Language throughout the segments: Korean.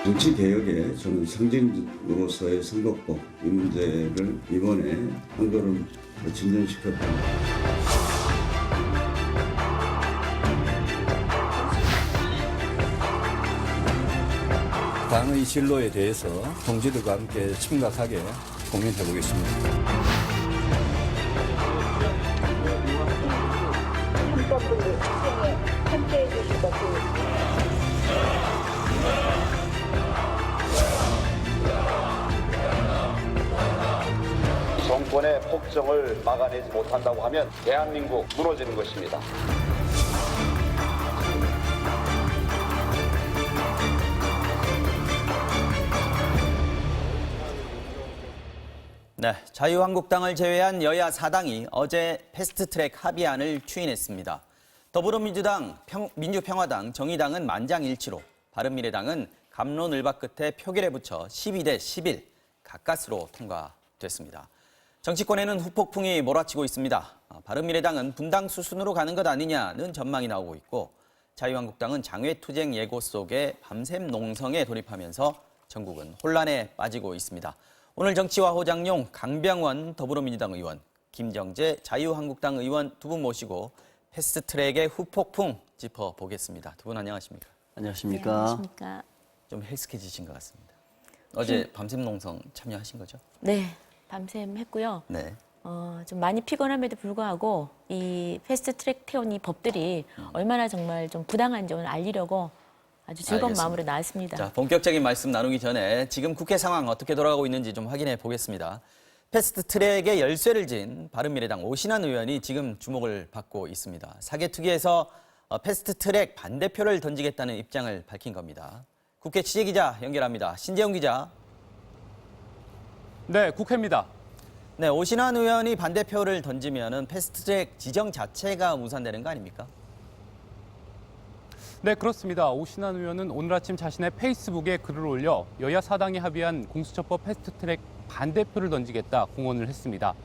정치 개혁의 저는 상징으로서의 선거법 이 문제를 이번에 한 걸음 더 진전시켰다. 당의 진로에 대해서 동지들과 함께 심각하게 고민해 보겠습니다. 헌법을 실행에 함께해 주실 것을 정권의 폭정을 막아내지 못한다고 하면 대한민국 무너지는 것입니다. 네, 자유한국당을 제외한 여야 4당이 어제 패스트트랙 합의안을 추인했습니다. 더불어민주당, 민주평화당, 정의당은 만장일치로, 바른미래당은 갑론을박 끝에 표결에 붙여 12대 11 가까스로 통과됐습니다. 정치권에는 후폭풍이 몰아치고 있습니다. 바른미래당은 분당 수순으로 가는 것 아니냐는 전망이 나오고 있고, 자유한국당은 장외투쟁 예고 속에 밤샘 농성에 돌입하면서 전국은 혼란에 빠지고 있습니다. 오늘 정치와 호장용 강병원 더불어민주당 의원, 김정재 자유한국당 의원 두 분 모시고 패스트트랙의 후폭풍 짚어보겠습니다. 두 분 안녕하십니까? 안녕하십니까? 네, 안녕하십니까? 좀 헬스케지신 것 같습니다. 어제 밤샘 농성 참여하신 거죠? 네, 밤샘 했고요. 네. 좀 많이 피곤함에도 불구하고 이 패스트트랙 태운 이 법들이 얼마나 정말 좀 부당한지 오늘 알리려고 아주 즐거운 알겠습니다. 마음으로 나왔습니다. 자, 본격적인 말씀 나누기 전에 지금 국회 상황 어떻게 돌아가고 있는지 좀 확인해 보겠습니다. 패스트트랙에 열쇠를 진 바른미래당 오신환 의원이 지금 주목을 받고 있습니다. 사개특위에서 패스트트랙 반대표를 던지겠다는 입장을 밝힌 겁니다. 국회 취재기자 연결합니다. 신재용 기자. 네, 국회입니다. 네, 오신환 의원이 반대표를 던지면은 패스트트랙 지정 자체가 무산되는 거 아닙니까? 네, 그렇습니다. 오신환 의원은 오늘 아침 자신의 페이스북에 글을 올려 여야 사당이 합의한 공수처법 패스트트랙 반대표를 던지겠다 공언을 했습니다.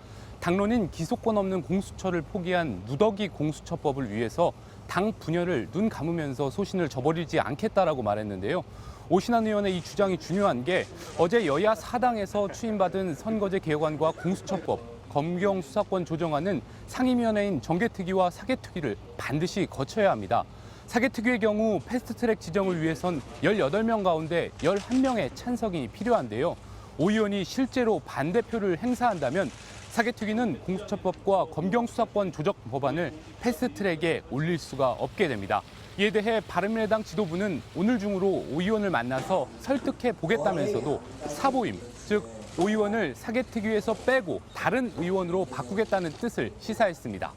당론인 기소권 없는 공수처를 포기한 누더기 공수처법을 위해서 당 분열을 눈 감으면서 소신을 저버리지 않겠다라고 말했는데요. 오신환 의원의 이 주장이 중요한 게 어제 여야 사당에서 추인받은 선거제 개혁안과 공수처법, 검경 수사권 조정안은 상임위원회인 정개특위와 사개특위를 반드시 거쳐야 합니다. 사개특위의 경우 패스트트랙 지정을 위해선 18명 가운데 11명의 찬성이 필요한데요. 오 의원이 실제로 반대표를 행사한다면 사개특위는 공수처법과 검경수사권 조정 법안을 패스트트랙에 올릴 수가 없게 됩니다. 이에 대해 바른미래당 지도부는 오늘 중으로 오 의원을 만나서 설득해 보겠다면서도 사보임, 즉 오 의원을 사개특위에서 빼고 다른 의원으로 바꾸겠다는 뜻을 시사했습니다.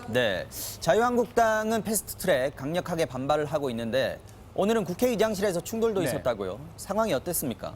네, 자유한국당은 패스트트랙 강력하게 반발을 하고 있는데 오늘은 국회의장실에서 충돌도 네. 있었다고요. 상황이 어땠습니까?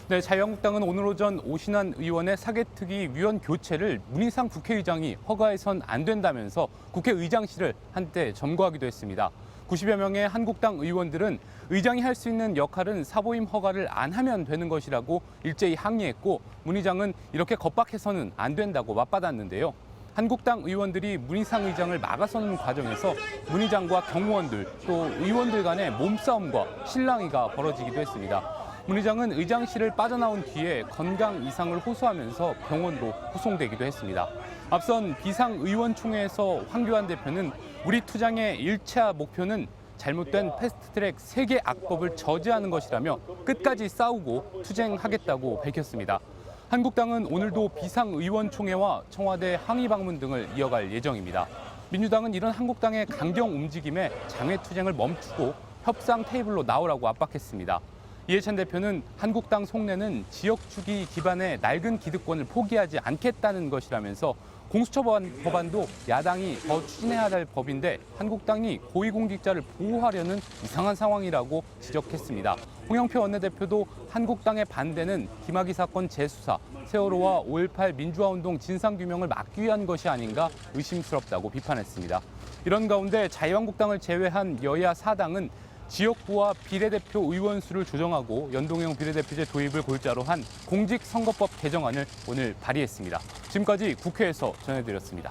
네, 자유한국당은 오늘 오전 오신환 의원의 사개특위 위원 교체를 문희상 국회의장이 허가해선 안 된다면서 국회의장실을 한때 점거하기도 했습니다. 90여 명의 한국당 의원들은 의장이 할 수 있는 역할은 사보임 허가를 안 하면 되는 것이라고 일제히 항의했고 문 의장은 이렇게 겁박해서는 안 된다고 맞받았는데요. 한국당 의원들이 문희상 의장을 막아서는 과정에서 문 의장과 경호원들 또 의원들 간의 몸싸움과 실랑이가 벌어지기도 했습니다. 문 의장은 의장실을 빠져나온 뒤에 건강 이상을 호소하면서 병원으로 후송되기도 했습니다. 앞선 비상의원총회에서 황교안 대표는 우리 투쟁의 1차 목표는 잘못된 패스트트랙 세계 악법을 저지하는 것이라며 끝까지 싸우고 투쟁하겠다고 밝혔습니다. 한국당은 오늘도 비상의원총회와 청와대 항의 방문 등을 이어갈 예정입니다. 민주당은 이런 한국당의 강경 움직임에 장외투쟁을 멈추고 협상 테이블로 나오라고 압박했습니다. 이해찬 대표는 한국당 속내는 지역주기 기반의 낡은 기득권을 포기하지 않겠다는 것이라면서 공수처 법안도 야당이 더 추진해야 할 법인데 한국당이 고위공직자를 보호하려는 이상한 상황이라고 지적했습니다. 홍영표 원내대표도 한국당의 반대는 김학의 사건 재수사, 세월호와 5.18 민주화운동 진상규명을 막기 위한 것이 아닌가 의심스럽다고 비판했습니다. 이런 가운데 자유한국당을 제외한 여야 4당은 지역구와 비례대표 의원 수를 조정하고 연동형 비례대표제 도입을 골자로 한 공직선거법 개정안을 오늘 발의했습니다. 지금까지 국회에서 전해드렸습니다.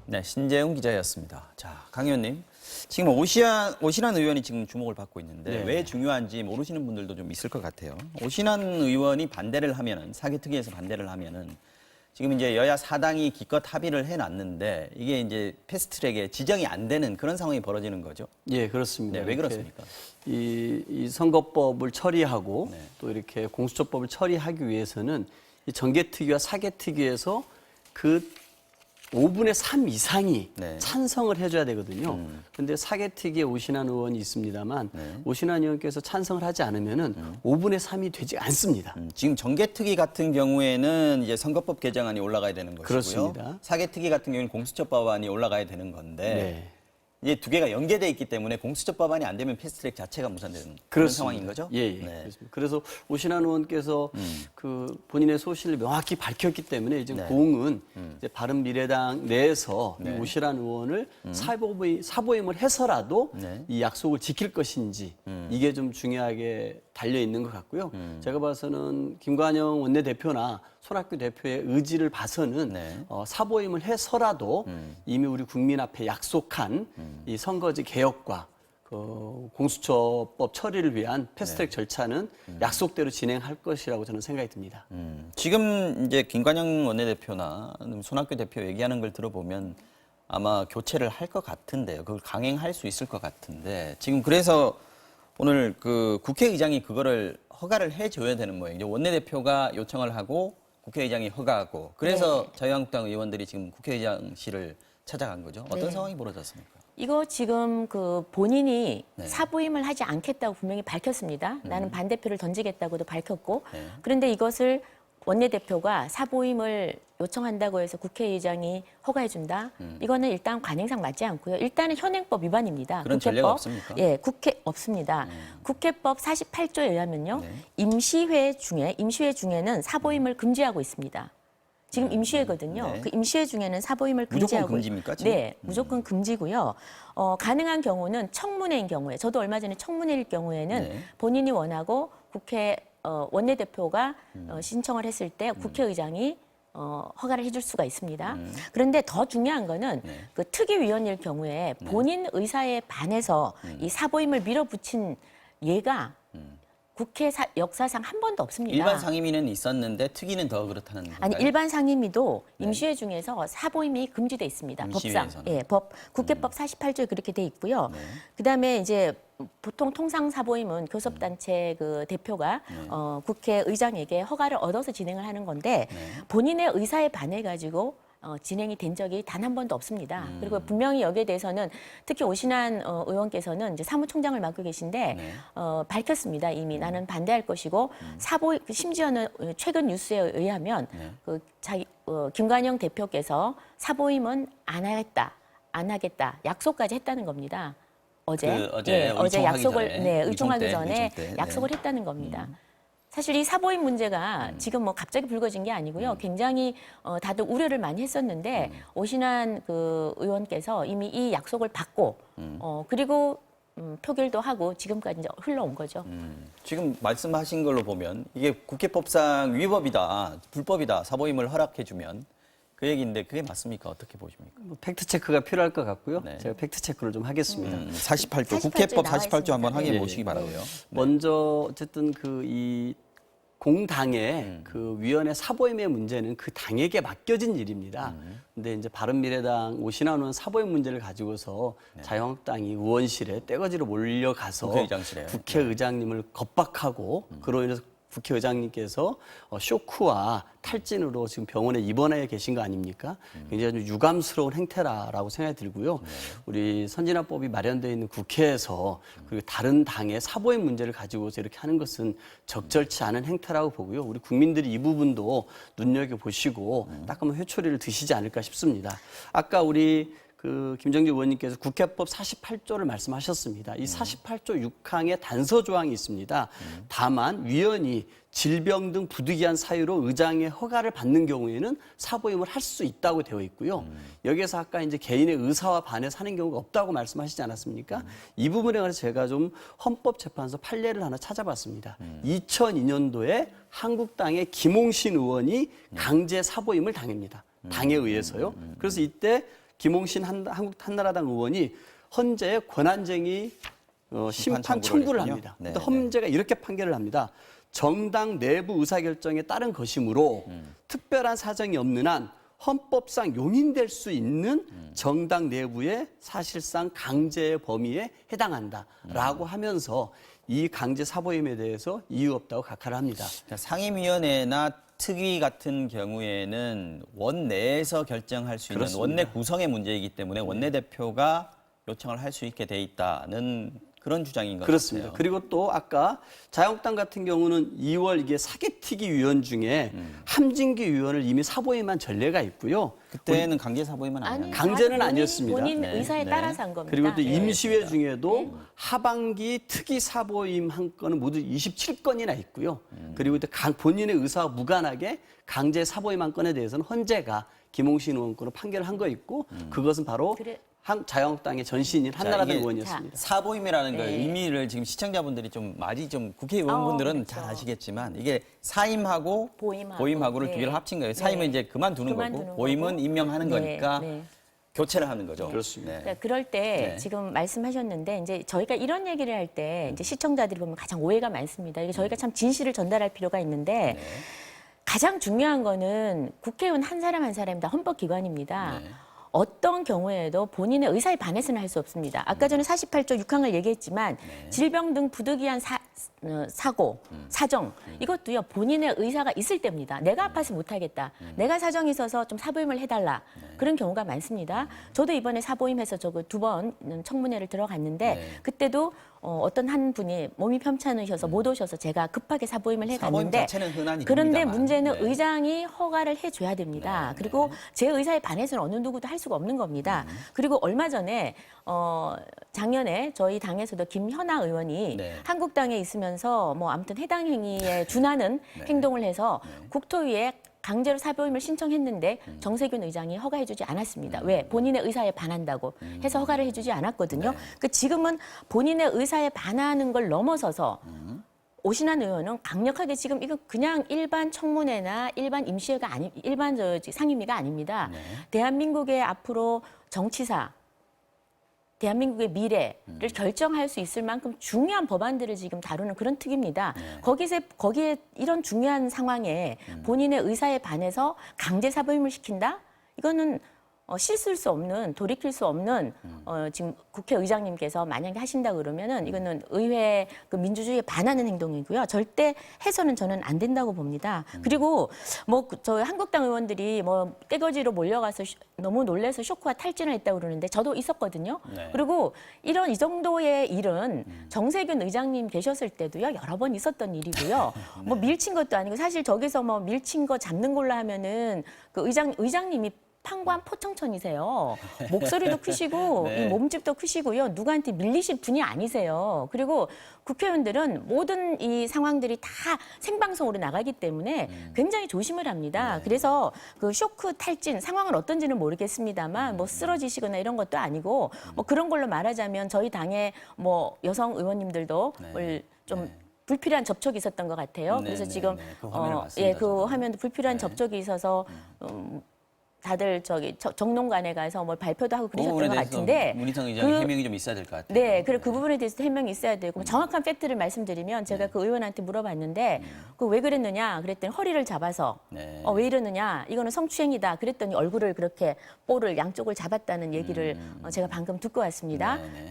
네, 신재용 기자였습니다. 자, 강 의원님, 지금 오신환 의원이 지금 주목을 받고 있는데 네. 왜 중요한지 모르시는 분들도 좀 있을 것 같아요. 오신환 의원이 반대를 하면은 사개특위에서 반대를 하면은 지금 이제 여야 4당이 기껏 합의를 해놨는데 이게 이제 패스트트랙에 지정이 안 되는 그런 상황이 벌어지는 거죠. 예, 그렇습니다. 네, 왜 이렇게 그렇습니까? 이 선거법을 처리하고 네. 또 이렇게 공수처법을 처리하기 위해서는 이 정개특위와 사개특위에서 그 5분의 3 이상이 네. 찬성을 해줘야 되거든요. 그런데 사개특위에 오신환 의원이 있습니다만 네. 오신환 의원께서 찬성을 하지 않으면은 5분의 3이 되지 않습니다. 지금 정개특위 같은 경우에는 이제 선거법 개정안이 올라가야 되는 것이고요. 그렇습니다. 사개특위 같은 경우는 공수처법안이 올라가야 되는 건데 네. 이제 두 개가 연계돼 있기 때문에 공수처법안이 안 되면 패스트트랙 자체가 무산되는 그런 그렇습니다. 상황인 거죠. 예, 예. 네. 그렇습니다. 그래서 오신환 의원께서 그 본인의 소신을 명확히 밝혔기 때문에 이제 네. 공은 이제 바른미래당 내에서 네. 이 오신환 의원을 사보임을 해서라도 네. 이 약속을 지킬 것인지 이게 좀 중요하게 달려 있는 것 같고요. 제가 봐서는 김관영 원내대표나 손학규 대표의 의지를 봐서는 네. 사보임을 해서라도 이미 우리 국민 앞에 약속한 이 선거제 개혁과 그 공수처법 처리를 위한 패스트트랙 절차는 약속대로 진행할 것이라고 저는 생각이 듭니다. 지금 이제 김관영 원내대표나 손학규 대표 얘기하는 걸 들어보면 아마 교체를 할 것 같은데요. 그걸 강행할 수 있을 것 같은데 지금 그래서 오늘 그 국회의장이 그거를 허가를 해줘야 되는 모양이죠. 원내대표가 요청을 하고 국회의장이 허가하고 그래서 자유한국당 의원들이 지금 국회의장실을 찾아간 거죠. 어떤 네. 상황이 벌어졌습니까? 이거 지금 그 본인이 네. 사부임을 하지 않겠다고 분명히 밝혔습니다. 나는 반대표를 던지겠다고도 밝혔고 네. 그런데 이것을 원내대표가 사부임을 요청한다고 해서 국회의장이 허가해준다? 이거는 일단 관행상 맞지 않고요. 일단은 현행법 위반입니다. 그런 전례가 없습니까? 예, 국회 없습니다. 국회법 48조에 의하면요. 네. 임시회 중에는 사보임을 금지하고 있습니다. 지금 임시회거든요. 네. 그 임시회 중에는 사보임을 무조건 금지하고 금지입니까, 지금? 네, 무조건 금지고요. 가능한 경우는 청문회인 경우에 저도 얼마 전에 청문회일 경우에는 네. 본인이 원하고 국회 원내대표가 신청을 했을 때 국회의장이 허가를 해줄 수가 있습니다. 그런데 더 중요한 거는 네. 그 특위위원일 경우에 본인 의사에 반해서 이 사보임을 밀어붙인 예가 국회 역사상 한 번도 없습니다. 일반 상임위는 있었는데 특위는 더 그렇다는 건가요? 아니 일반 상임위도 임시회 중에서 사보임이 금지돼 있습니다. 법상. 임시회에서는. 예, 국회법 48조에 그렇게 돼 있고요. 네. 그다음에 이제 보통 통상 사보임은 교섭단체 그 대표가 국회의장에게 허가를 얻어서 진행을 하는 건데 본인의 의사에 반해 가지고 진행이 된 적이 단 한 번도 없습니다. 그리고 분명히 여기에 대해서는 특히 오신환 의원께서는 이제 사무총장을 맡고 계신데 네. 밝혔습니다. 이미 나는 반대할 것이고 사보임 심지어는 최근 뉴스에 의하면 네. 그 김관영 대표께서 사보임은 안 하겠다 약속까지 했다는 겁니다. 어제 어제 어제 의총하기 약속을 전에, 의총하기 의총 전에 때, 약속을 네. 했다는 겁니다. 사실 이 사보임 문제가 지금 뭐 갑자기 불거진 게 아니고요. 굉장히 다들 우려를 많이 했었는데 오신환 그 의원께서 이미 이 약속을 받고 그리고 표결도 하고 지금까지 이제 흘러온 거죠. 지금 말씀하신 걸로 보면 이게 국회법상 위법이다, 불법이다, 사보임을 허락해주면 그 얘기인데 그게 맞습니까? 어떻게 보십니까? 팩트 체크가 필요할 것 같고요. 네. 제가 팩트 체크를 좀 하겠습니다. 48조, 48조에 국회법 나와 48조 한번 있습니다. 확인해 네. 보시기 바라고요. 먼저 어쨌든 이 공당의 그 위원회 사보임의 문제는 그 당에게 맡겨진 일입니다. 근데 이제 바른미래당 오신환 의원 사보임 문제를 가지고서 자유한국당이 의원실에 떼거지로 몰려가서 국회의장실에. 국회의장님을 겁박하고 그로 인해서 국회의장님께서 쇼크와 탈진으로 지금 병원에 입원해 계신 거 아닙니까? 굉장히 좀 유감스러운 행태라고 생각이 들고요. 우리 선진화법이 마련되어 있는 국회에서 그리고 다른 당의 사보임 문제를 가지고서 이렇게 하는 것은 적절치 않은 행태라고 보고요. 우리 국민들이 이 부분도 눈여겨보시고 따끔한 회초리를 드시지 않을까 싶습니다. 아까 우리 김정지 의원님께서 국회법 48조를 말씀하셨습니다. 이 48조 6항에 단서 조항이 있습니다. 다만 위원이 질병 등 부득이한 사유로 의장의 허가를 받는 경우에는 사보임을 할 수 있다고 되어 있고요. 여기에서 아까 이제 개인의 의사와 반해서 하는 경우가 없다고 말씀하시지 않았습니까? 이 부분에 관해서 제가 좀 헌법재판소 판례를 하나 찾아봤습니다. 2002년도에 한국당의 김홍신 의원이 강제 사보임을 당합니다. 당에 의해서요. 그래서 이때 김홍신 한나라당 의원이 헌재에 권한쟁의 심판 청구를 했군요. 합니다. 네, 근데 헌재가 이렇게 판결을 합니다. 정당 내부 의사결정에 따른 것이므로 특별한 사정이 없는 한 헌법상 용인될 수 있는 정당 내부의 사실상 강제의 범위에 해당한다라고 하면서 이 강제 사보임에 대해서 이유 없다고 각하를 합니다. 그러니까 상임위원회나 특위 같은 경우에는 원내에서 결정할 수 있는 그렇습니다. 원내 구성의 문제이기 때문에 원내대표가 요청을 할 수 있게 돼 있다는 그런 주장인 것 그렇습니다. 같아요. 그리고 또 아까 자유한국당 같은 경우는 2월 이게 사개특위 위원 중에 함진기 위원을 이미 사보임한 전례가 있고요. 그때는 강제 사보임은 아니, 아니었나요? 강제는 본인, 아니었습니다. 본인 네, 의사에 네. 따라서 한 겁니다. 그리고 또 네. 임시회 중에도 하반기 특위 사보임 한 건은 모두 27건이나 있고요. 그리고 또 본인의 의사와 무관하게 강제 사보임 한 건에 대해서는 헌재가 김홍신 의원 건으로 판결을 한 거 있고 그것은 바로 그래. 자유한국당의 전신인 한나라당 이게 의원이었습니다. 사보임이라는 그 네. 의미를 지금 시청자분들이 좀 많이 좀 국회의원분들은 그렇죠. 잘 아시겠지만 이게 사임하고 보임하고를 두 네. 개를 합친 거예요. 사임은 네. 이제 그만두는 거고 보임은 임명하는 네, 거니까 네. 교체를 하는 거죠. 그렇습니다. 그러니까 그럴 때 네. 지금 말씀하셨는데 이제 저희가 이런 얘기를 할 때 이제 시청자들이 보면 가장 오해가 많습니다. 이게 저희가 참 진실을 전달할 필요가 있는데 가장 중요한 거는 국회의원 한 사람 한 사람이 다 헌법기관입니다. 어떤 경우에도 본인의 의사에 반해서는 할 수 없습니다. 아까 전에 48조 6항을 얘기했지만 질병 등 부득이한 사고, 사정 이것도요 본인의 의사가 있을 때입니다. 내가 아파서 못하겠다. 내가 사정이 있어서 좀 사보임을 해달라. 그런 경우가 많습니다. 저도 이번에 사보임해서 저 2번 청문회를 들어갔는데 그때도 어떤 한 분이 몸이 편찮으셔서 못 오셔서 제가 급하게 사보임을 사보임 해갔는데 자체는 흔한 그런데 일입니다만. 문제는 네. 의장이 허가를 해줘야 됩니다. 그리고 제 의사에 반해서는 어느 누구도 할 수가 없는 겁니다. 그리고 얼마 전에 작년에 저희 당에서도 김현아 의원이 네. 한국당에 있으면서 뭐 아무튼 해당 행위에 준하는 행동을 해서 국토위에 강제로 사보임을 신청했는데 정세균 의장이 허가해주지 않았습니다. 왜? 본인의 의사에 반한다고 해서 허가를 해주지 않았거든요. 그 지금은 본인의 의사에 반하는 걸 넘어서서 오신환 의원은 강력하게 지금 이거 그냥 일반 청문회나 일반 임시회가 아니 일반 상임위가 아닙니다. 대한민국의 앞으로 정치사 대한민국의 미래를 결정할 수 있을 만큼 중요한 법안들을 지금 다루는 그런 특위입니다. 거기에 이런 중요한 상황에 본인의 의사에 반해서 강제 사보임을 시킨다? 이거는 씻을 수 없는, 돌이킬 수 없는 지금 국회의장님께서 만약에 하신다 그러면은 이거는 의회 그 민주주의에 반하는 행동이고요. 절대 해서는 저는 안 된다고 봅니다. 그리고 뭐 저희 한국당 의원들이 뭐 떼거지로 몰려가서 너무 놀래서 쇼크와 탈진을 했다고 그러는데 저도 있었거든요. 네. 그리고 이 정도의 일은 정세균 의장님 계셨을 때도요 여러 번 있었던 일이고요. 뭐 밀친 것도 아니고 사실 저기서 뭐 밀친 거 잡는 걸로 하면은 그 의장님이 판관 포청천이세요. 목소리도 크시고 네. 이 몸집도 크시고요. 누구한테 밀리실 분이 아니세요. 그리고 국회의원들은 모든 이 상황들이 다 생방송으로 나가기 때문에 굉장히 조심을 합니다. 그래서 그 쇼크 탈진 상황은 어떤지는 모르겠습니다만 뭐 쓰러지시거나 이런 것도 아니고 뭐 그런 걸로 말하자면 저희 당의 뭐 여성 의원님들도 좀 불필요한 접촉이 있었던 것 같아요. 그래서 지금 그 화면을 봤습니다, 그 저도. 화면도 불필요한 접촉이 있어서 다들 정론관에 가서 뭐 발표도 하고 그 그러셨던 부분에 것 대해서 같은데 문희상 의장이 해명이 좀 있어야 될 것 같아요. 네, 그리고 그 부분에 대해서 해명이 있어야 되고 정확한 팩트를 말씀드리면 제가 그 의원한테 물어봤는데 그 왜 그랬느냐 그랬더니 허리를 잡아서 네. 왜 이러느냐 이거는 성추행이다 그랬더니 얼굴을 그렇게 볼을 양쪽을 잡았다는 얘기를 제가 방금 듣고 왔습니다. 네네.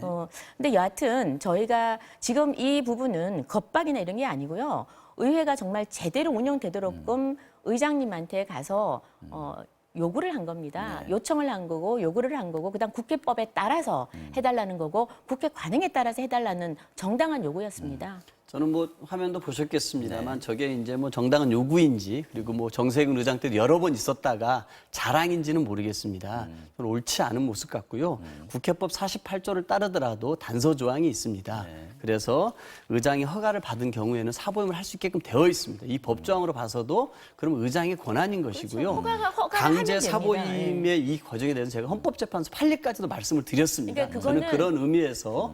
근데 여하튼 저희가 지금 이 부분은 겁박이나 이런 게 아니고요. 의회가 정말 제대로 운영되도록끔 의장님한테 가서 요구를 한 겁니다. 요청을 한 거고 요구를 한 거고 그다음 국회법에 따라서 해달라는 거고 국회 관행에 따라서 해달라는 정당한 요구였습니다. 저는 뭐 화면도 보셨겠습니다만 저게 이제 뭐 정당한 요구인지 그리고 뭐 정세균 의장 때도 여러 번 있었다가 자랑인지는 모르겠습니다. 저는 옳지 않은 모습 같고요. 국회법 48조를 따르더라도 단서 조항이 있습니다. 그래서 의장이 허가를 받은 경우에는 사보임을 할 수 있게끔 되어 있습니다. 이 법조항으로 봐서도 그럼 의장의 권한인 것이고요. 허가를 됩니다. 사보임의 이 과정에 대해서 제가 헌법재판소 판례까지도 말씀을 드렸습니다. 그러니까 저는 그거는- 그런 의미에서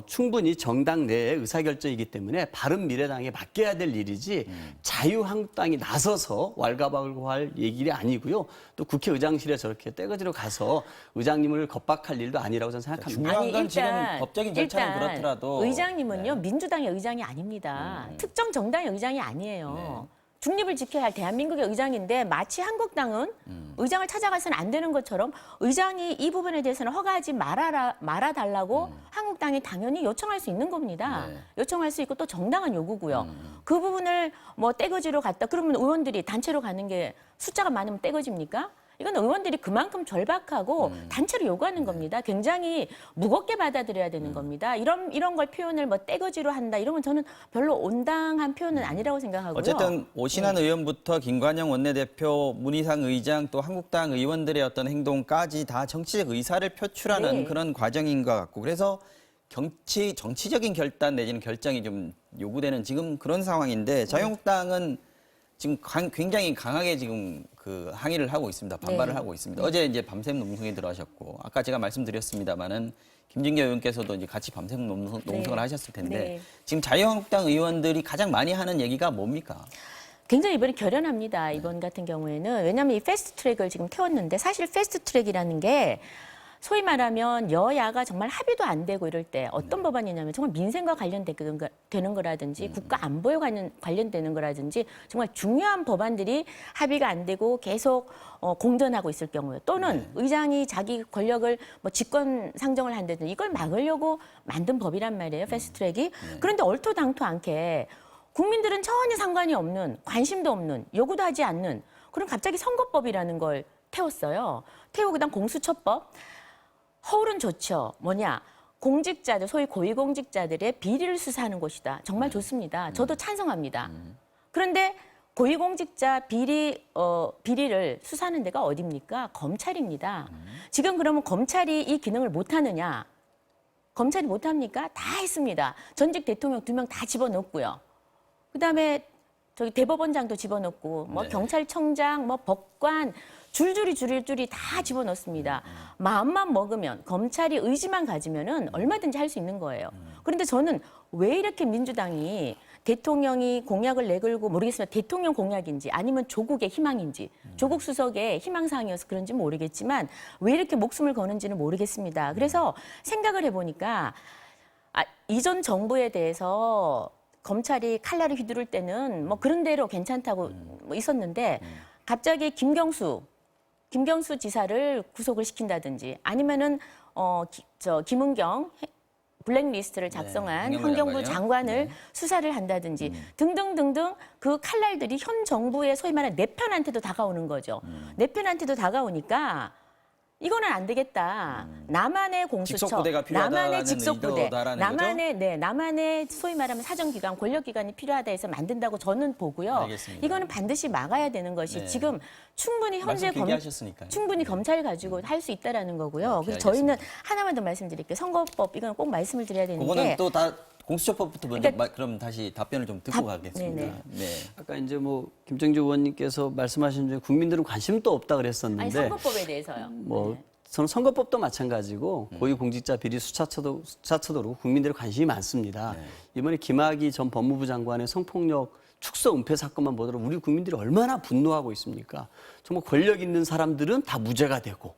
충분히 정당 내의 의사결정이기 때문에 바른미래당에 맡겨야 될 일이지 자유한국당이 나서서 왈가왈부할 얘기가 아니고요. 또 국회의장실에 저렇게 떼거지로 가서 의장님을 겁박할 일도 아니라고 저는 생각합니다. 중요한 건 지금 법적인 절차는 일단 그렇더라도 의장님은요 민주당의 의장이 아닙니다. 특정 정당의 의장이 아니에요. 중립을 지켜야 할 대한민국의 의장인데 마치 한국당은 의장을 찾아가서는 안 되는 것처럼 의장이 이 부분에 대해서는 허가하지 말아달라고 한국당이 당연히 요청할 수 있는 겁니다. 요청할 수 있고 또 정당한 요구고요. 그 부분을 뭐 떼거지로 갔다 그러면 의원들이 단체로 가는 게 숫자가 많으면 떼거지입니까? 이건 의원들이 그만큼 절박하고 단체로 요구하는 겁니다. 굉장히 무겁게 받아들여야 되는 겁니다. 이런 걸 표현을 뭐 떼거지로 한다 이러면 저는 별로 온당한 표현은 아니라고 생각하고요. 어쨌든 오신환 의원부터 김관영 원내대표, 문희상 의장 또 한국당 의원들의 어떤 행동까지 다 정치적 의사를 표출하는 네. 그런 과정인 것 같고 그래서 정치적인 결단 내지는 결정이 좀 요구되는 지금 그런 상황인데 자유한국당은 지금 굉장히 강하게 지금 그 항의를 하고 있습니다. 반발을 네. 하고 있습니다. 어제 이제 밤샘 농성에 들어가셨고 아까 제가 말씀드렸습니다마는 김진규 의원께서도 이제 같이 밤샘 농성을 하셨을 텐데 네. 지금 자유한국당 의원들이 가장 많이 하는 얘기가 뭡니까? 굉장히 이번에 결연합니다. 이번 같은 경우에는. 왜냐하면 이 패스트트랙을 지금 태웠는데 사실 패스트트랙이라는 게 소위 말하면 여야가 정말 합의도 안 되고 이럴 때 어떤 법안이냐면 정말 민생과 관련되는 거라든지 국가 안보에 관련되는 거라든지 정말 중요한 법안들이 합의가 안 되고 계속 공전하고 있을 경우에 또는 의장이 자기 권력을 뭐 직권 상정을 한다든지 이걸 막으려고 만든 법이란 말이에요. 패스트트랙이. 그런데 얼토당토 않게 국민들은 전혀 상관이 없는 관심도 없는 요구도 하지 않는 그럼 갑자기 선거법이라는 걸 태웠어요. 태우고 그다음 공수처법. 허울은 좋죠. 뭐냐. 공직자들, 소위 고위공직자들의 비리를 수사하는 곳이다. 정말 좋습니다. 저도 찬성합니다. 그런데 고위공직자 비리를 수사하는 데가 어디입니까? 검찰입니다. 지금 그러면 검찰이 이 기능을 못하느냐? 검찰이 못합니까? 다 했습니다. 전직 대통령 2명 다 집어넣고요. 그다음에 저기 대법원장도 집어넣고 뭐 경찰청장, 뭐 법관 줄줄이 다 집어넣습니다. 마음만 먹으면 검찰이 의지만 가지면은 얼마든지 할 수 있는 거예요. 그런데 저는 왜 이렇게 민주당이 대통령이 공약을 내걸고 모르겠습니다. 대통령 공약인지 아니면 조국의 희망인지 조국 수석의 희망사항이어서 그런지 모르겠지만 왜 이렇게 목숨을 거는지는 모르겠습니다. 그래서 생각을 해보니까 이전 정부에 대해서 검찰이 칼날을 휘두를 때는 뭐 그런 대로 괜찮다고 뭐 있었는데 갑자기 김경수 지사를 구속을 시킨다든지 아니면은 김은경 블랙리스트를 작성한 환경부 장관을 수사를 한다든지 등등등등 그 칼날들이 현 정부의 소위 말하는 내 편한테도 다가오는 거죠. 내 편한테도 다가오니까 이거는 안 되겠다. 나만의 공수처, 직속부대가 필요하다라는 나만의 직속부대, 의도다라는 나만의 소위 말하면 사정기관, 권력기관이 필요하다 해서 만든다고 저는 보고요. 알겠습니다. 이거는 반드시 막아야 되는 것이 네. 지금 충분히 현재 말씀 길게 하셨으니까요. 충분히 검찰 가지고 할 수 있다라는 거고요. 오케이, 그래서 저희는 알겠습니다. 하나만 더 말씀드릴게요. 선거법 이건 꼭 말씀을 드려야 되는 그거는 게 또 다 공수처법부터 먼저 그러니까 그럼 다시 답변을 좀 듣고 가겠습니다. 네네. 네. 아까 이제 뭐 김정주 의원님께서 말씀하신 중에 국민들은 관심도 없다 아니 그랬었는데 선거법에 대해서요. 뭐 저는 선거법도 마찬가지고 고위공직자 비리 수사처도 그렇고 국민들의 관심이 많습니다. 이번에 김학의 전 법무부 장관의 성폭력 축소 은폐 사건만 보더라도 우리 국민들이 얼마나 분노하고 있습니까? 정말 권력 있는 사람들은 다 무죄가 되고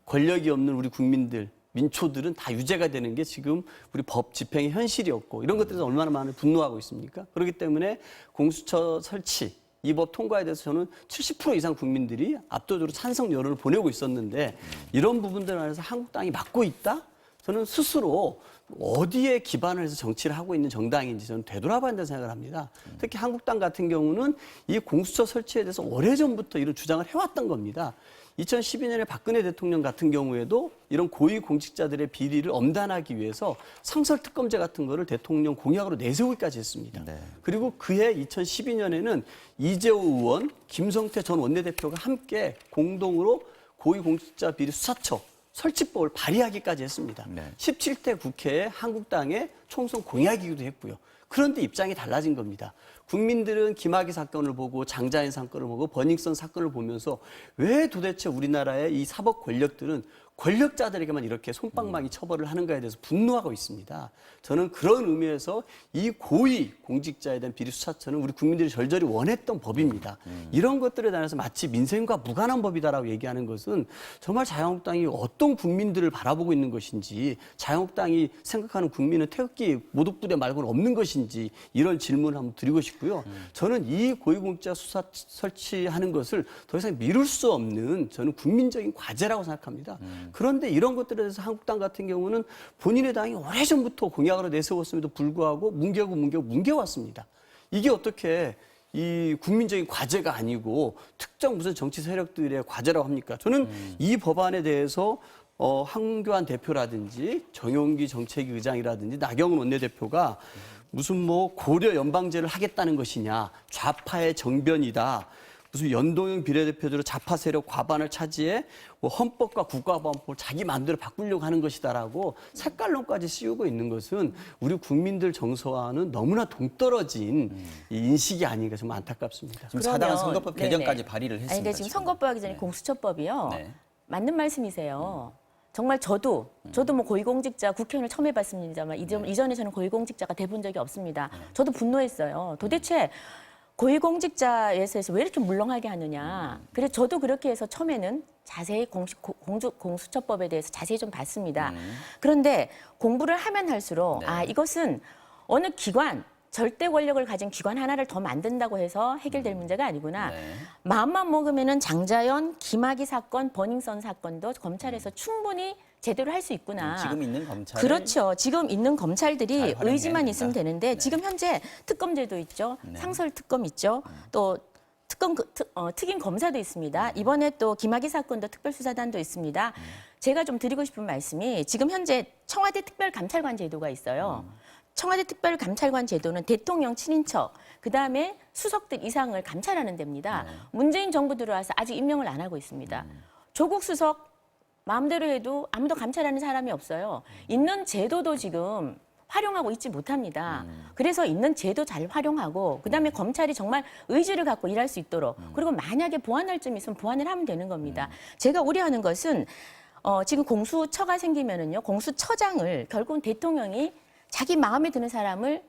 권력이 없는 우리 국민들 민초들은 다 유죄가 되는 게 지금 우리 법 집행의 현실이었고 이런 것들에서 얼마나 많은 분노하고 있습니까? 그렇기 때문에 공수처 설치 이 법 통과에 대해서 저는 70% 이상 국민들이 압도적으로 찬성 여론을 보내고 있었는데 이런 부분들 안에서 한국당이 막고 있다? 저는 스스로 어디에 기반을 해서 정치를 하고 있는 정당인지 저는 되돌아봐야 한다고 생각을 합니다. 특히 한국당 같은 경우는 이 공수처 설치에 대해서 오래전부터 이런 주장을 해왔던 겁니다. 2012년에 박근혜 대통령 같은 경우에도 이런 고위공직자들의 비리를 엄단하기 위해서 상설특검제 같은 거를 대통령 공약으로 내세우기까지 했습니다. 네. 그리고 그해 2012년에는 이재호 의원, 김성태 전 원내대표가 함께 공동으로 고위공직자 비리 수사처 설치법을 발의하기까지 했습니다. 네. 17대 국회에 한국당의 총선 공약이기도 했고요. 그런데 입장이 달라진 겁니다. 국민들은 김학의 사건을 보고 장자연 사건을 보고 버닝썬 사건을 보면서 왜 도대체 우리나라의 이 사법 권력들은 권력자들에게만 이렇게 솜방망이 처벌을 하는가에 대해서 분노하고 있습니다. 저는 그런 의미에서 이 고위 공직자에 대한 비리수사처는 우리 국민들이 절절히 원했던 법입니다. 이런 것들에 대해서 마치 민생과 무관한 법이다라고 얘기하는 것은 정말 자유한국당이 어떤 국민들을 바라보고 있는 것인지, 자유한국당이 생각하는 국민은 태극기 모독부대 말고는 없는 것인지, 이런 질문을 한번 드리고 싶고요. 저는 이 고위공직자 수사 설치하는 것을 더 이상 미룰 수 없는 저는 국민적인 과제라고 생각합니다. 그런데 이런 것들에 대해서 한국당 같은 경우는 본인의 당이 오래전부터 공약으로 내세웠음에도 불구하고 뭉개왔습니다. 이게 어떻게 이 국민적인 과제가 아니고 특정 무슨 정치 세력들의 과제라고 합니까? 저는 이 법안에 대해서 황교안 대표라든지 정용기 정책위 의장이라든지 나경원 원내대표가 무슨 뭐 고려 연방제를 하겠다는 것이냐, 좌파의 정변이다, 무슨 연동형 비례대표제로 좌파 세력 과반을 차지해 뭐 헌법과 국가보안법을 자기 마음대로 바꾸려고 하는 것이다라고 색깔론까지 씌우고 있는 것은 우리 국민들 정서와는 너무나 동떨어진 이 인식이 아닌가 정말 안타깝습니다. 지금 사당은 선거법 개정까지 발의를 했습니다. 아니, 근데 지금 선거법 하기 전에 네. 공수처법이요. 네. 맞는 말씀이세요. 정말 저도 뭐 고위공직자 국회의원을 처음 해봤습니다만 이전에 저는 고위공직자가 돼본 적이 없습니다. 저도 분노했어요. 도대체 고위공직자에서 왜 이렇게 물렁하게 하느냐. 그래서 저도 그렇게 해서 처음에는 자세히 공수처법에 대해서 자세히 좀 봤습니다. 그런데 공부를 하면 할수록 네. 이것은 어느 기관, 절대 권력을 가진 기관 하나를 더 만든다고 해서 해결될 문제가 아니구나. 네. 마음만 먹으면은 장자연, 김학의 사건, 버닝썬 사건도 검찰에서 충분히 제대로 할 수 있구나. 지금 있는 검찰 그렇죠. 지금 있는 검찰들이 잘 활용해야 의지만 된다. 있으면 되는데 네. 지금 현재 특검제도 있죠. 네. 상설 특검 있죠. 또 특임 검사도 있습니다. 이번에 또 김학의 사건도 특별수사단도 있습니다. 제가 좀 드리고 싶은 말씀이 지금 현재 청와대 특별감찰관 제도가 있어요. 청와대 특별감찰관 제도는 대통령 친인척, 그다음에 수석들 이상을 감찰하는 데입니다. 문재인 정부 들어와서 아직 임명을 안 하고 있습니다. 조국 수석 마음대로 해도 아무도 감찰하는 사람이 없어요. 있는 제도도 지금 활용하고 있지 못합니다. 그래서 있는 제도 잘 활용하고 그다음에 검찰이 정말 의지를 갖고 일할 수 있도록 그리고 만약에 보완할 점이 있으면 보완을 하면 되는 겁니다. 제가 우려하는 것은 지금 공수처가 생기면은요. 공수처장을 결국은 대통령이 자기 마음에 드는 사람을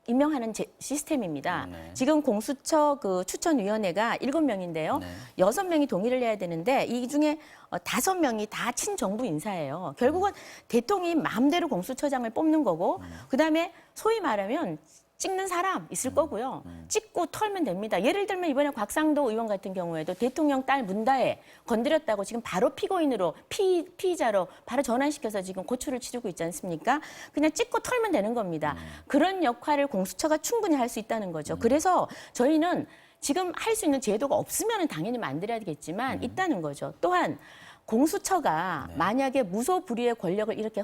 임명하는 시스템입니다. 네. 지금 공수처 그 추천위원회가 7명인데요. 네. 6명이 동의를 해야 되는데 이 중에 5명이 다 친정부 인사예요. 결국은 대통령이 마음대로 공수처장을 뽑는 거고 그다음에 소위 말하면 찍는 사람 있을 거고요. 찍고 털면 됩니다. 예를 들면 이번에 곽상도 의원 같은 경우에도 대통령 딸 문다혜 건드렸다고 지금 바로 피고인으로 피의자로 바로 전환시켜서 지금 고초를 치르고 있지 않습니까? 그냥 찍고 털면 되는 겁니다. 그런 역할을 공수처가 충분히 할 수 있다는 거죠. 그래서 저희는 지금 할 수 있는 제도가 없으면 당연히 만들어야겠지만 있다는 거죠. 또한 공수처가 만약에 무소불위의 권력을 이렇게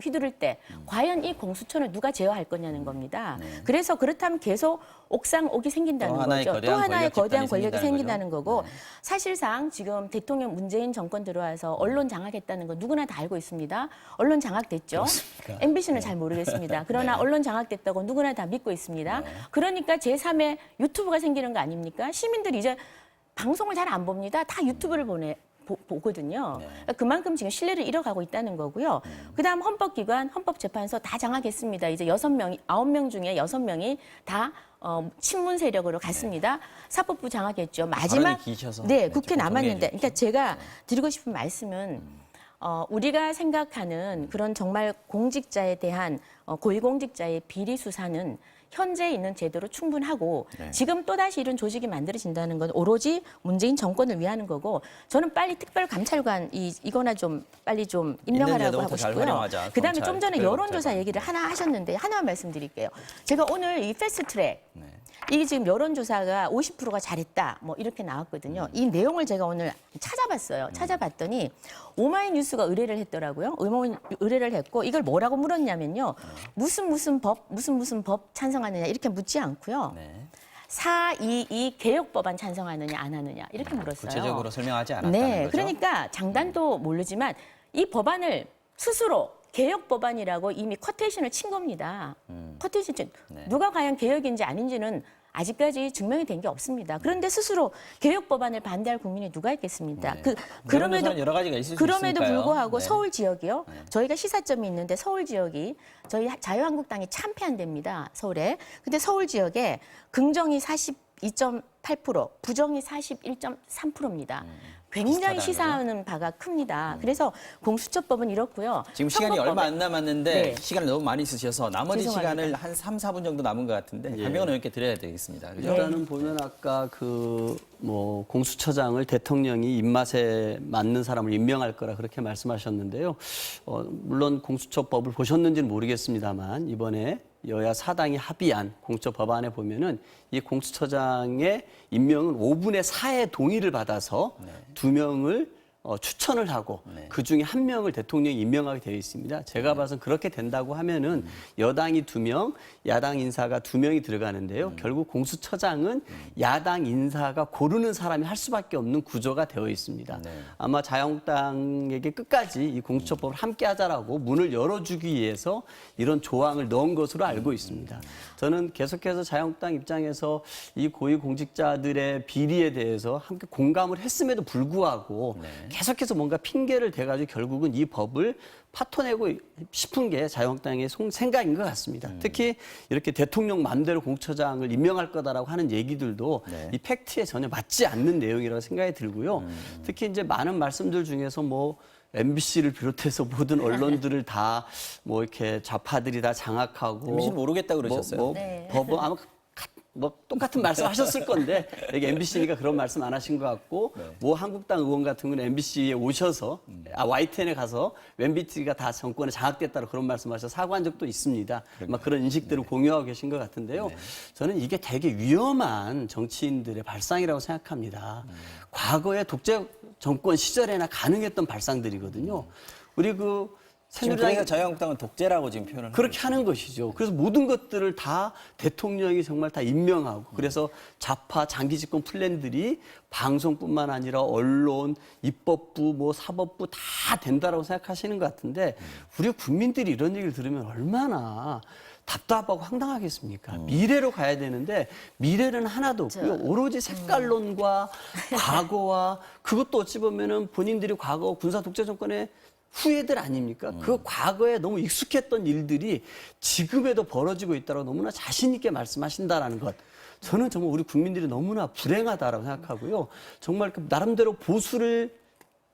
휘두를 때 과연 이 공수처는 누가 제어할 거냐는 겁니다. 그래서 그렇다면 계속 옥상옥이 생긴다는 거죠. 또 하나의 거대한 권력이 생긴다는 거고 사실상 지금 대통령 문재인 정권 들어와서 언론 장악했다는 거 누구나 다 알고 있습니다. 언론 장악됐죠. MBC는 잘 모르겠습니다. 그러나 언론 장악됐다고 누구나 다 믿고 있습니다. 그러니까 제3의 유튜브가 생기는 거 아닙니까? 시민들이 이제 방송을 잘 안 봅니다. 다 유튜브를 보거든요. 그러니까 그만큼 지금 신뢰를 잃어가고 있다는 거고요. 그다음 헌법기관, 헌법재판소 다 장악했습니다. 이제 9명 중에 6명이 다 친문 세력으로 갔습니다. 사법부 장악했죠. 마지막 국회 남았는데, 그러니까 제가 드리고 싶은 말씀은 우리가 생각하는 그런 정말 공직자에 대한 고위공직자의 비리 수사는 현재 있는 제도로 충분하고 지금 또다시 이런 조직이 만들어진다는 건 오로지 문재인 정권을 위하는 거고 저는 빨리 특별감찰관 이거나 좀 빨리 좀 임명하라고 하고 싶고요. 그다음에 좀 전에 여론조사 얘기를 하나 하셨는데 하나만 말씀드릴게요. 제가 오늘 이 패스트트랙 이게 지금 여론조사가 50%가 잘했다 뭐 이렇게 나왔거든요. 이 내용을 제가 오늘 찾아봤어요. 찾아봤더니 오마이뉴스가 의뢰를 했더라고요. 의뢰를 했고 이걸 뭐라고 물었냐면요. 무슨 법 찬성하느냐 이렇게 묻지 않고요. 422 개혁법안 찬성하느냐 안 하느냐 이렇게 물었어요. 구체적으로 설명하지 않았다는 네, 거죠? 그러니까 장단도 모르지만 이 법안을 스스로 개혁 법안이라고 이미 쿼테이션을 친 겁니다. 쿼테이션 누가 과연 개혁인지 아닌지는 아직까지 증명이 된 게 없습니다. 그런데 스스로 개혁 법안을 반대할 국민이 누가 있겠습니까? 네. 그럼에도 여러 가지가 있을 수 그럼에도 있으니까요. 불구하고 네. 서울 지역이요. 저희가 시사점이 있는데 서울 지역이 저희 자유한국당이 참패한답니다. 서울에. 근데 서울 지역에 긍정이 42.8%, 부정이 41.3%입니다. 굉장히 비슷하다는 시사하는 바가 큽니다. 그래서 공수처법은 이렇고요. 지금 시간이 선거법은- 얼마 안 남았는데 네. 시간을 너무 많이 쓰셔서 나머지 죄송합니다. 시간을 한 3, 4분 정도 남은 것 같은데 강병원 의원께 드려야 되겠습니다. 그죠? 일단은 보면 아까 그 뭐 공수처장을 대통령이 입맛에 맞는 사람을 임명할 거라 그렇게 말씀하셨는데요. 물론 공수처법을 보셨는지는 모르겠습니다만 이번에 여야 사당이 합의한 공수처 법안에 보면은 이 공수처장의 임명은 5분의 4의 동의를 받아서 2명을 추천을 하고 그 중에 1명을 대통령이 임명하게 되어 있습니다. 제가 봐서는 그렇게 된다고 하면은 여당이 2명, 야당 인사가 2명이 들어가는데요. 결국 공수처장은 야당 인사가 고르는 사람이 할 수밖에 없는 구조가 되어 있습니다. 아마 자유한국당에게 끝까지 이 공수처법을 함께 하자라고 문을 열어주기 위해서 이런 조항을 넣은 것으로 알고 있습니다. 저는 계속해서 자유한국당 입장에서 이 고위공직자들의 비리에 대해서 함께 공감을 했음에도 불구하고 계속해서 뭔가 핑계를 대가지고 결국은 이 법을 파토내고 싶은 게 자유한국당의 생각인 것 같습니다. 특히 이렇게 대통령 마음대로 공수처장을 임명할 거다라고 하는 얘기들도 이 팩트에 전혀 맞지 않는 내용이라고 생각이 들고요. 특히 이제 많은 말씀들 중에서 뭐 MBC를 비롯해서 모든 언론들을 다 뭐 이렇게 좌파들이 다 장악하고 MBC는 모르겠다 그러셨어요. 법은 아마 뭐 똑같은 말씀하셨을 건데 여기 MBC니까 그런 말씀 안 하신 것 같고 뭐 한국당 의원 같은 경우는 MBC에 오셔서 YTN에 가서 MBC가 다 정권에 장악됐다고 그런 말씀하셔서 사과한 적도 있습니다. 막 그런 인식들을 공유하고 계신 것 같은데요. 저는 이게 되게 위험한 정치인들의 발상이라고 생각합니다. 과거의 독재 정권 시절에나 가능했던 발상들이거든요. 우리 그 그러니까 자유한국당은 독재라고 지금 표현을 그렇게 하는 것이죠. 그래서 모든 것들을 다 대통령이 정말 다 임명하고 그래서 좌파 장기 집권 플랜들이 방송뿐만 아니라 언론, 입법부, 뭐 사법부 다 된다라고 생각하시는 것 같은데 우리 국민들이 이런 얘기를 들으면 얼마나 답답하고 황당하겠습니까? 미래로 가야 되는데 미래는 하나도 없고요. 오로지 색깔론과 과거와 그것도 어찌 보면은 본인들이 과거 군사 독재 정권의 후예들 아닙니까? 그 과거에 너무 익숙했던 일들이 지금에도 벌어지고 있다고 너무나 자신 있게 말씀하신다라는 것. 저는 정말 우리 국민들이 너무나 불행하다라고 생각하고요. 정말 그 나름대로 보수를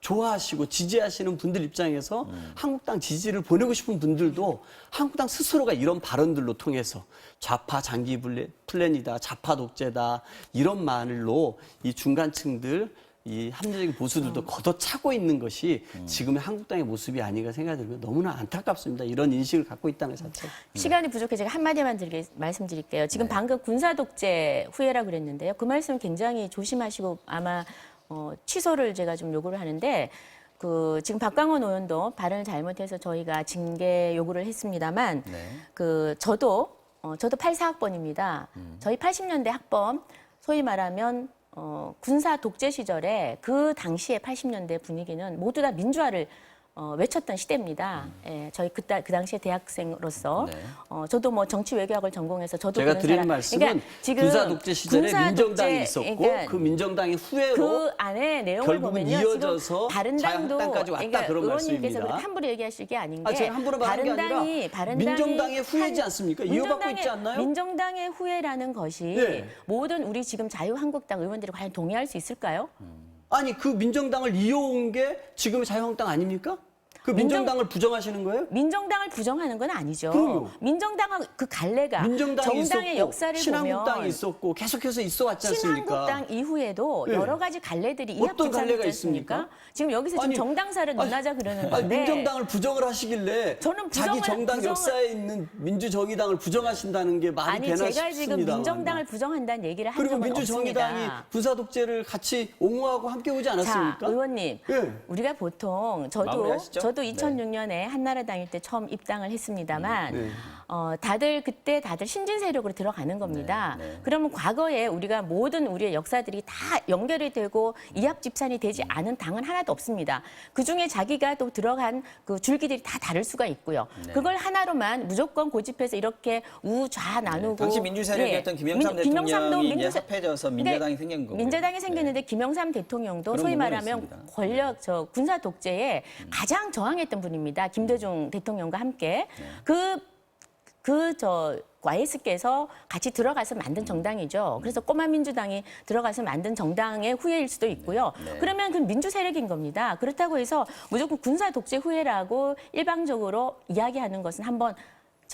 좋아하시고 지지하시는 분들 입장에서 한국당 지지를 보내고 싶은 분들도 한국당 스스로가 이런 발언들로 통해서 좌파 장기 플랜이다, 좌파 독재다 이런 말로 이 중간층들 이 합리적인 보수들도 걷어차고 있는 것이 지금의 한국당의 모습이 아닌가 생각이 들면 너무나 안타깝습니다. 이런 인식을 갖고 있다는 것 자체가. 시간이 부족해 제가 한마디만 말씀드릴게요. 지금 방금 군사 독재 후예라 그랬는데요. 그 말씀 굉장히 조심하시고 아마 취소를 제가 좀 요구를 하는데 지금 박광원 의원도 발언을 잘못해서 저희가 징계 요구를 했습니다만 저도 84학번입니다. 저희 80년대 학번 소위 말하면 군사 독재 시절에 그 당시의 80년대 분위기는 모두 다 민주화를 외쳤던 시대입니다. 예, 저희 그 당시에 대학생으로서 저도 뭐 정치 외교학을 전공해서 저도 제가 그런 드리는 사람, 말씀은 그러니까 지금 군사 독재 시절에 민정당이 독재, 있었고 그러니까 그 민정당의 후예로 그 안에 내용을 결국은 보면요. 이어져서 지금 바른당도 자유한국당까지 왔다 그런 의원님께서 말씀입니다. 그렇게 함부로 얘기하실 게 아닌 게 제가 함부로 말한 게 아니라 민정당의 후예지 않습니까? 이어받고 있지 않나요? 민정당의 후예라는 것이 네. 모든 우리 지금 자유한국당 의원들이 과연 동의할 수 있을까요? 아니 그 민정당을 이어온 게 지금의 자유한국당 아닙니까? 그 민정당을 부정하시는 거예요? 민정당을 부정하는 건 아니죠. 그럼요. 민정당은 그 갈래가 민정당이 정당의 있었고 역사를 신한국당이 보면 있었고 계속해서 있어왔지 않습니까? 신한국당 이후에도 네. 여러 가지 갈래들이 어떤 이합집산했지 갈래가 않습니까? 있습니까? 지금 여기서 지금 아니, 정당사를 논하자 그러는 건데 민정당을 부정을 하시길래 저는 자기 정당 역사에 있는 민주정의당을 부정하신다는 게 말이 아니 되나 제가 싶습니다. 지금 민정당을 부정한다는 얘기를 한 그리고 적은 민주정의당이 없습니다. 군사독재를 같이 옹호하고 함께 오지 않았습니까? 자, 의원님, 예. 우리가 보통 저도 마무리하시죠. 저도 2006년에 한나라당일 때 처음 입당을 했습니다만 다들 그때 신진 세력으로 들어가는 겁니다. 그러면 과거에 우리가 모든 우리의 역사들이 다 연결이 되고 이합집산이 되지 않은 당은 하나도 없습니다. 그중에 자기가 또 들어간 그 줄기들이 다 다를 수가 있고요. 그걸 하나로만 무조건 고집해서 이렇게 우좌 나누고 당시 민주세력이었던 김영삼 대통령이 이제 합해져서 민자당이 생긴 거고요. 민자당이 생겼는데 김영삼 대통령도 그런 소위 부분이 말하면 있습니다. 권력 군사 독재에 가장 저항했던 분입니다. 김대중 대통령과 함께 YS께서 같이 들어가서 만든 정당이죠. 그래서 꼬마 민주당이 들어가서 만든 정당의 후예일 수도 있고요. 그러면 그 민주 세력인 겁니다. 그렇다고 해서 무조건 군사 독재 후예라고 일방적으로 이야기하는 것은 한번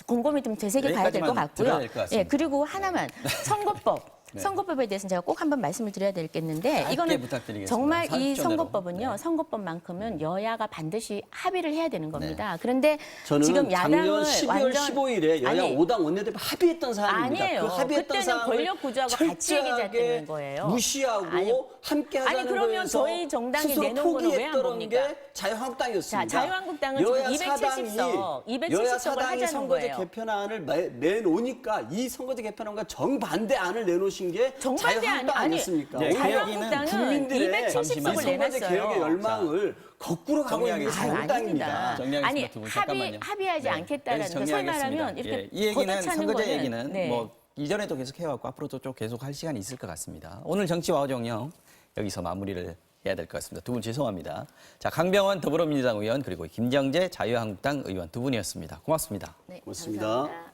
곰곰이 좀 되새겨 봐야 될 것 여기까지만 들어야 같고요. 될것 같습니다. 그리고 하나만 선거법. 선거법에 대해서는 제가 꼭 한번 말씀을 드려야 되겠는데 짧게 이거는 부탁드리겠습니다. 정말 이 30초 내로. 선거법은요. 선거법만큼은 여야가 반드시 합의를 해야 되는 겁니다. 그런데 저는 지금 야당을 작년 12월 15일에 여야 아니, 5당 원내대표 합의했던 사안입니다. 아니에요. 그 합의했던 그때는 사안을 권력 구조하고 같이 얘기했다는 거예요. 무시하고 아니, 함께 하자는 아니, 그러면 거에서 저희 정당이 스스로 내놓은 거는 왜안 포기했던 봅니까? 게 자유한국당이었습니다. 자, 자유한국당은 지금 270석, 270석을 여야 하자는 사당이 선거제 거예요. 개편안을 내놓으니까 이 선거제 개편안과 정반대안을 내놓으신 게 정반대 자유한국당 아니, 아니었습니까? 네, 오히려 자유한국당은 국민들의 270석을 선거제 내놨어요. 개혁의 열망을 거꾸로 가고 있는 게 정리하겠습니다. 자유한국당입니다. 정리하겠습니다. 아니 두 분, 잠깐만요. 합의하지 않겠다라는 여기서 거. 소위 정리하겠습니다. 말하면 이렇게 이 얘기는 걷어차는 선거제 거는, 얘기는 네. 뭐 이전에도 계속 해왔고 앞으로도 좀 계속 할 시간이 있을 것 같습니다. 오늘 정치와 어정령 여기서 마무리를 해야 될 것 같습니다. 두 분 죄송합니다. 자, 강병원 더불어민주당 의원 그리고 김정재 자유한국당 의원 두 분이었습니다. 고맙습니다. 네, 고맙습니다. 감사합니다.